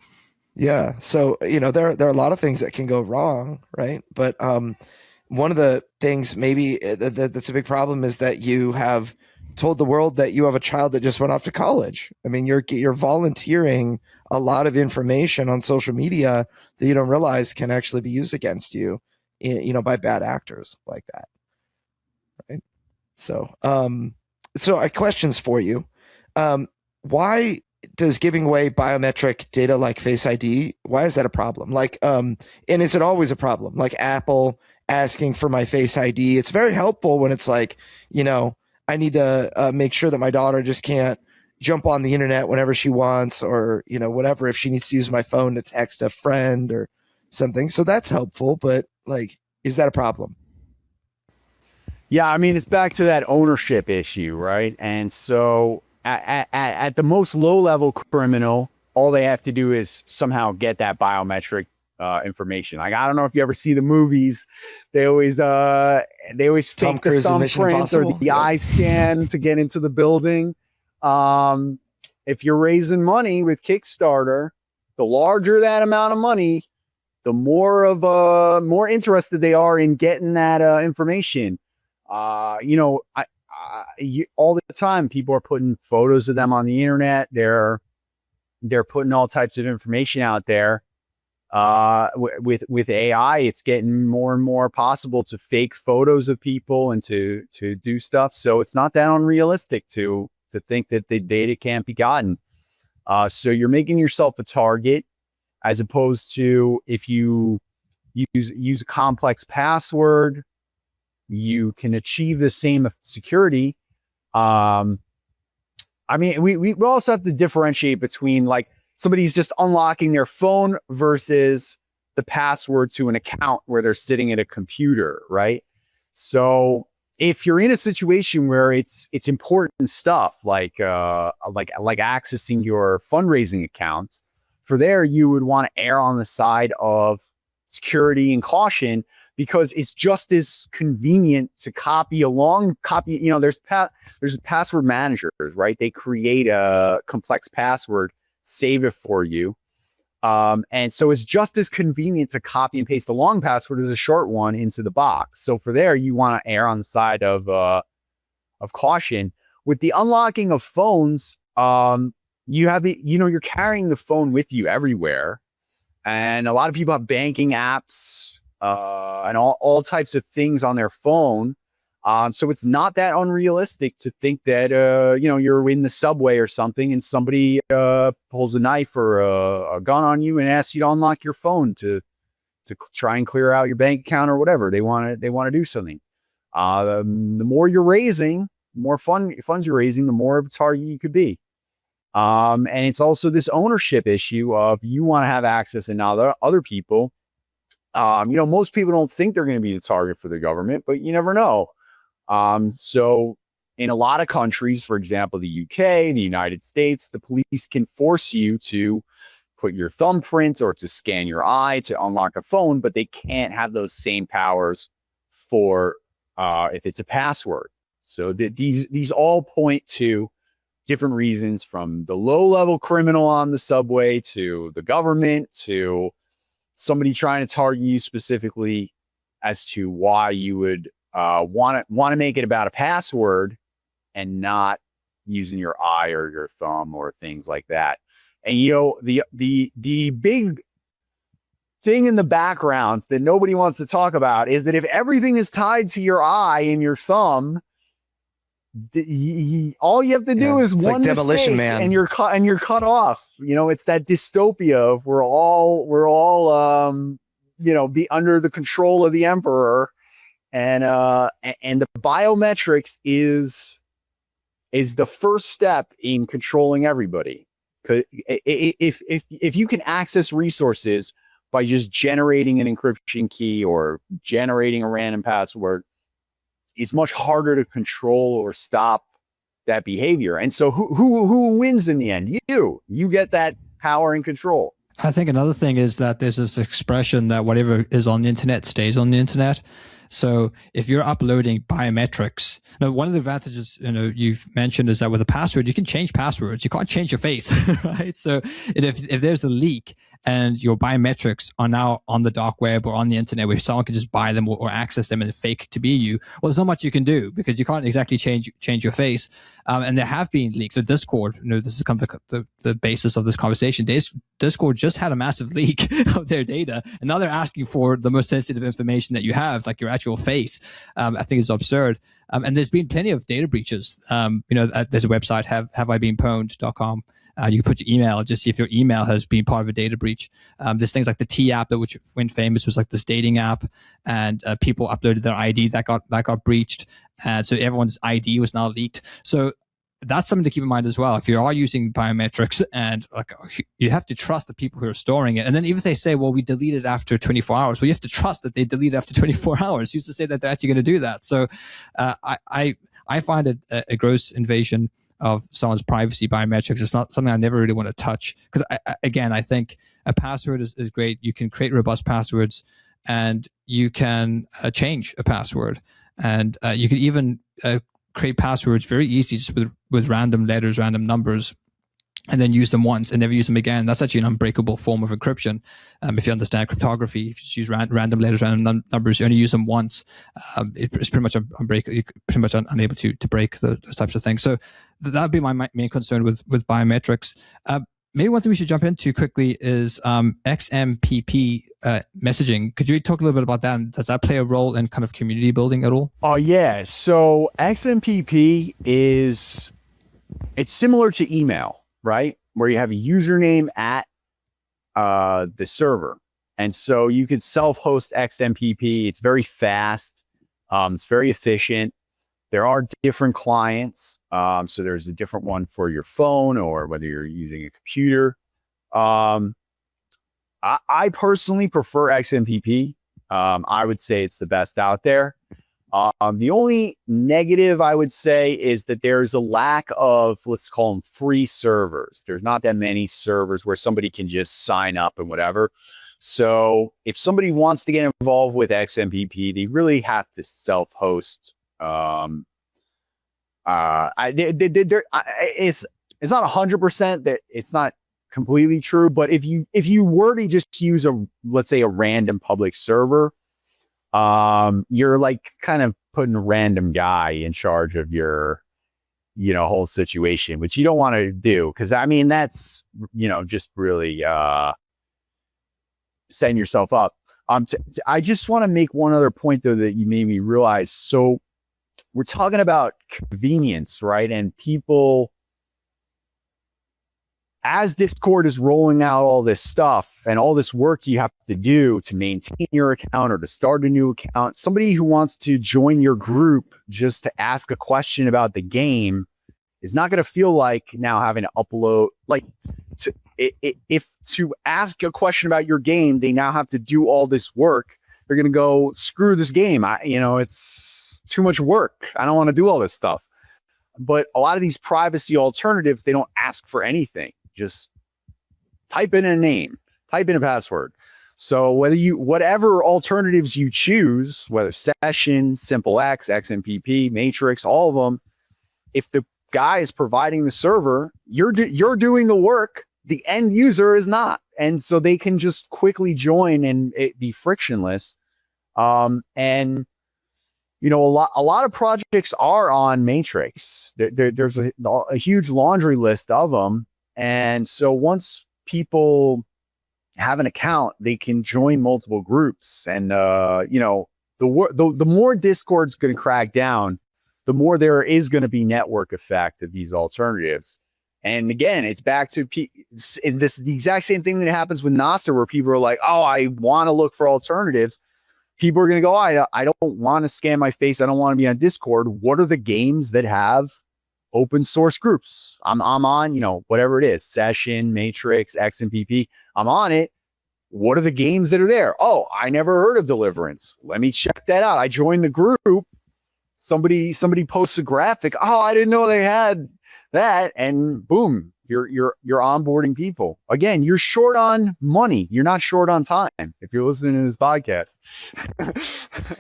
Yeah. So, there are a lot of things that can go wrong, right? But one of the things maybe that's a big problem is that you have told the world that you have a child that just went off to college. I mean, you're volunteering a lot of information on social media that you don't realize can actually be used against you, by bad actors like that. Right. So, questions for you. Why does giving away biometric data like Face ID, why is that a problem? Like, and is it always a problem? Like Apple asking for my Face ID, it's very helpful when it's like, I need to make sure that my daughter just can't jump on the internet whenever she wants, or, whatever, if she needs to use my phone to text a friend or something. So that's helpful, but like, is that a problem? Yeah, I mean, it's back to that ownership issue, right? And so at the most low-level criminal, all they have to do is somehow get that biometric information. Like, I don't know if you ever see the movies, they always fake the thumbprint or the eye scan to get into the building. If you're raising money with Kickstarter, the larger that amount of money, the more interested they are in getting that information. All the time, people are putting photos of them on the internet. They're putting all types of information out there. With AI, it's getting more and more possible to fake photos of people and to do stuff. So it's not that unrealistic to think that the data can't be gotten. So you're making yourself a target, as opposed to if you use a complex password, you can achieve the same security. I mean, we also have to differentiate between like somebody's just unlocking their phone versus the password to an account where they're sitting at a computer, right? So if you're in a situation where it's important stuff like accessing your fundraising accounts, for there you would want to err on the side of security and caution, because it's just as convenient to copy. There's password managers, right? They create a complex password, save it for you. And so it's just as convenient to copy and paste the long password as a short one into the box. So for there, you want to err on the side of caution. With the unlocking of phones, you're carrying the phone with you everywhere. And a lot of people have banking apps, and all types of things on their phone. So it's not that unrealistic to think that, you're in the subway or something and somebody pulls a knife or a gun on you and asks you to unlock your phone to try and clear out your bank account or whatever. They want to do something. The more you're raising, the more funds you're raising, the more of a target you could be. And it's also this ownership issue of you want to have access and now other people. Most people don't think they're going to be the target for the government, but you never know. So in a lot of countries, for example, the UK, the United States, the police can force you to put your thumbprint or to scan your eye to unlock a phone, but they can't have those same powers for if it's a password. So these all point to different reasons, from the low-level criminal on the subway to the government to somebody trying to target you specifically, as to why you would want to make it about a password and not using your eye or your thumb or things like that. And the big thing in the backgrounds that nobody wants to talk about is that if everything is tied to your eye and your thumb, all you have to do is one like Demolition mistake Man. and you're cut off. It's that dystopia of we're all be under the control of the emperor, and the biometrics is the first step in controlling everybody. 'Cause if you can access resources by just generating an encryption key or generating a random password, it's much harder to control or stop that behavior. And so who wins in the end? You get that power and control. I think another thing is that there's this expression that whatever is on the internet stays on the internet. So if you're uploading biometrics, now one of the advantages you've mentioned is that with a password, you can change passwords. You can't change your face, right? So if there's a leak and your biometrics are now on the dark web or on the internet where someone can just buy them or access them and fake to be you, well, there's not much you can do because you can't exactly change your face. And there have been leaks. So Discord, this is kind of the basis of this conversation. Discord just had a massive leak of their data, and now they're asking for the most sensitive information that you have, like your actual face. I think it's absurd. And there's been plenty of data breaches. There's a website, haveibeenpwned.com. You can put your email, just see if your email has been part of a data breach. There's things like the T app, which went famous, was like this dating app, and people uploaded their ID that got breached, and so everyone's ID was now leaked. So that's something to keep in mind as well. If you are using biometrics, and you have to trust the people who are storing it. And then even if they say, well, we delete it after 24 hours, well, you have to trust that they delete it after 24 hours. Who's to say that they're actually going to do that? So I find it a gross invasion of someone's privacy biometrics. It's not something I never really want to touch because I think a password is great. You can create robust passwords, and you can change a password, and you can even create passwords very easy just with random letters, random numbers, and then use them once and never use them again. That's actually an unbreakable form of encryption. If you understand cryptography, if you just use random letters, random numbers, you only use them once. It's pretty much unbreakable. You're pretty much unable to break those types of things. So that would be my main concern with biometrics. Maybe one thing we should jump into quickly is XMPP messaging. Could you talk a little bit about that? And does that play a role in kind of community building at all? Oh, yeah. So XMPP it's similar to email, right? Where you have a username at the server. And so you can self-host XMPP. It's very fast. It's very efficient. There are different clients. So there's a different one for your phone or whether you're using a computer. I personally prefer XMPP. I would say it's the best out there. The only negative I would say is that there's a lack of, let's call them free servers. There's not that many servers where somebody can just sign up and whatever. So if somebody wants to get involved with XMPP, they really have to self-host. It's not 100% that it's not completely true, but if you were to just use let's say a random public server, you're like kind of putting a random guy in charge of your whole situation, which you don't want to do, because I mean that's just really setting yourself up. I just want to make one other point though that you made me realize. So we're talking about convenience, right? And people, as Discord is rolling out all this stuff and all this work you have to do to maintain your account or to start a new account, somebody who wants to join your group just to ask a question about the game is not going to feel like now having to upload, if to ask a question about your game, they now have to do all this work. They're going to go, screw this game. It's too much work. I don't want to do all this stuff. But a lot of these privacy alternatives, they don't ask for anything. Just type in a name, type in a password. So whatever alternatives you choose, whether Session, SimpleX, XMPP, Matrix, all of them, if the guy is providing the server, you're doing the work. The end user is not. And so they can just quickly join and it be frictionless. And a lot of projects are on Matrix. There's a huge laundry list of them. And so once people have an account, they can join multiple groups. And, the more Discord's going to crack down, the more there is going to be network effect of these alternatives. And again, it's back to the exact same thing that happens with Nostr, where people are like, oh, I want to look for alternatives. People are going to go, I don't want to scan my face. I don't want to be on Discord. What are the games that have open source groups? I'm on, whatever it is, Session, Matrix, XMPP. I'm on it. What are the games that are there? Oh, I never heard of Deliverance. Let me check that out. I joined the group. Somebody posts a graphic. Oh, I didn't know they had that. And boom, you're onboarding people. Again, you're short on money. You're not short on time if you're listening to this podcast.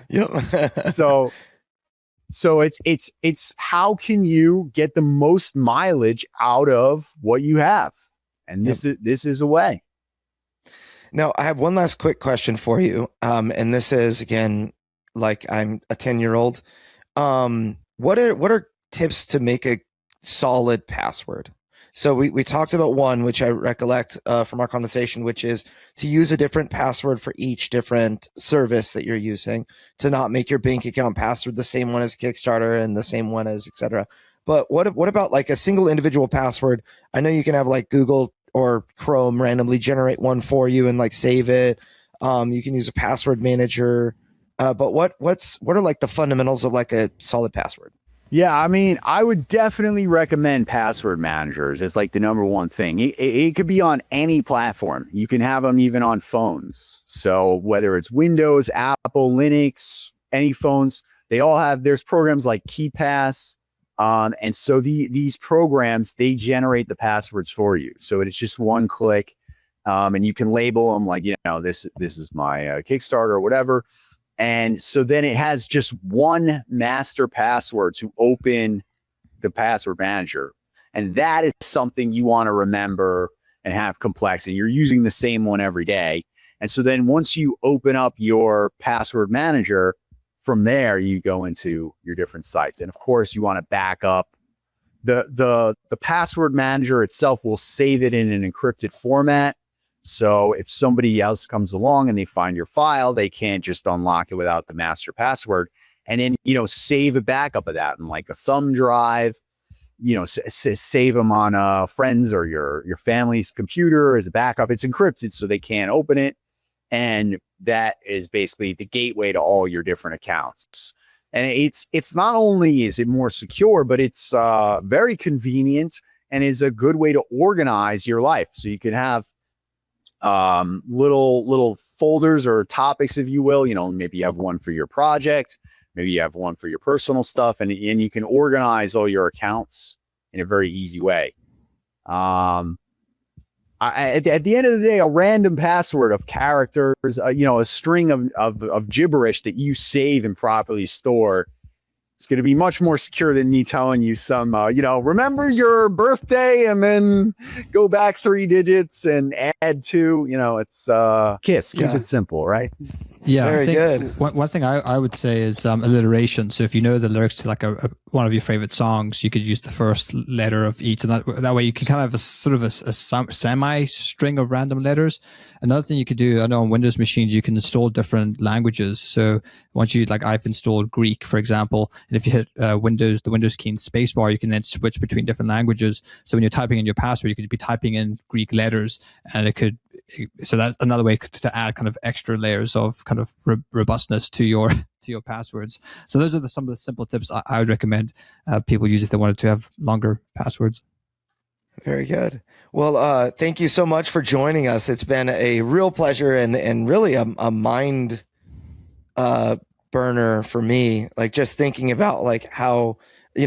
Yep. So it's how can you get the most mileage out of what you have? And this is a way. Now, I have one last quick question for you. And this is, again, like I'm a 10-year-old. What are tips to make a solid password? So we talked about one, which I recollect from our conversation, which is to use a different password for each different service that you're using, to not make your bank account password the same one as Kickstarter and the same one as et cetera. But what about like a single individual password? I know you can have like Google or Chrome randomly generate one for you and like save it. You can use a password manager. But what are like the fundamentals of like a solid password? Yeah, I mean, I would definitely recommend password managers as like the number one thing. It could be on any platform. You can have them even on phones. So whether it's Windows, Apple, Linux, any phones, they all have, there's programs like KeePass. And so these programs, they generate the passwords for you. So it's just one click, and you can label them like, this is my Kickstarter or whatever. And so then it has just one master password to open the password manager. And that is something you want to remember and have complex. And you're using the same one every day. And so then once you open up your password manager, from there, you go into your different sites. And of course, you want to back up. The password manager itself will save it in an encrypted format. So if somebody else comes along and they find your file, they can't just unlock it without the master password. And then, save a backup of that in like a thumb drive, save them on friends or your family's computer as a backup. It's encrypted, so they can't open it. And that is basically the gateway to all your different accounts. And it's not only is it more secure, but it's very convenient and is a good way to organize your life. So you can have little folders or topics, if you will. Maybe you have one for your project, maybe you have one for your personal stuff, and you can organize all your accounts in a very easy way. At the end of the day, a random password of characters, a string of gibberish that you save and properly store, it's going to be much more secure than me telling you some, remember your birthday and then go back 3 digits and add 2. It's KISS. Keeps it simple, right? Yeah, very I think good. One thing I would say is alliteration. So if you know the lyrics to like one of your favorite songs, you could use the first letter of each, and that way you can kind of have a sort of a semi string of random letters. Another thing you could do, I know on Windows machines you can install different languages. So once I've installed Greek, for example, and if you hit the Windows key and spacebar, you can then switch between different languages. So when you're typing in your password, you could be typing in Greek letters, and so that's another way to add kind of extra layers of kind of robustness to your passwords. So those are some of the simple tips I would recommend people use if they wanted to have longer passwords. Very good. Well, thank you so much for joining us. It's been a real pleasure and really a mind burner for me. Like just thinking about like how,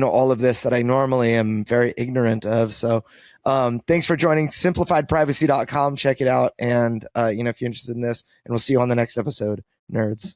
all of this that I normally am very ignorant of. So thanks for joining simplifiedprivacy.com. Check it out. And, if you're interested in this, and we'll see you on the next episode, nerds.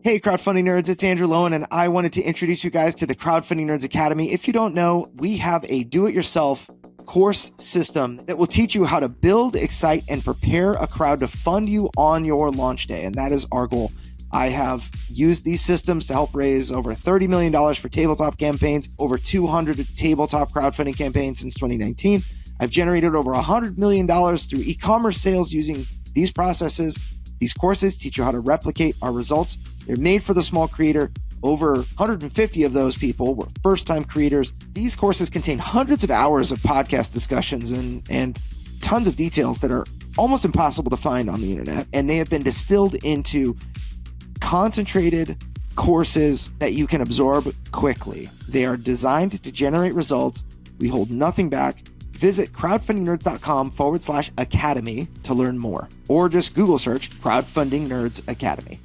Hey, crowdfunding nerds, it's Andrew Lowen, and I wanted to introduce you guys to the Crowdfunding Nerds Academy. If you don't know, we have a do-it-yourself course system that will teach you how to build, excite, and prepare a crowd to fund you on your launch day. And that is our goal. I have used these systems to help raise over $30 million for tabletop campaigns, over 200 tabletop crowdfunding campaigns since 2019. I've generated over $100 million through e-commerce sales using these processes. These courses teach you how to replicate our results. They're made for the small creator. Over 150 of those people were first-time creators. These courses contain hundreds of hours of podcast discussions and tons of details that are almost impossible to find on the internet. And they have been distilled into concentrated courses that you can absorb quickly. They are designed to generate results. We hold nothing back. Visit crowdfundingnerds.com/academy to learn more, or just Google search Crowdfunding Nerds Academy.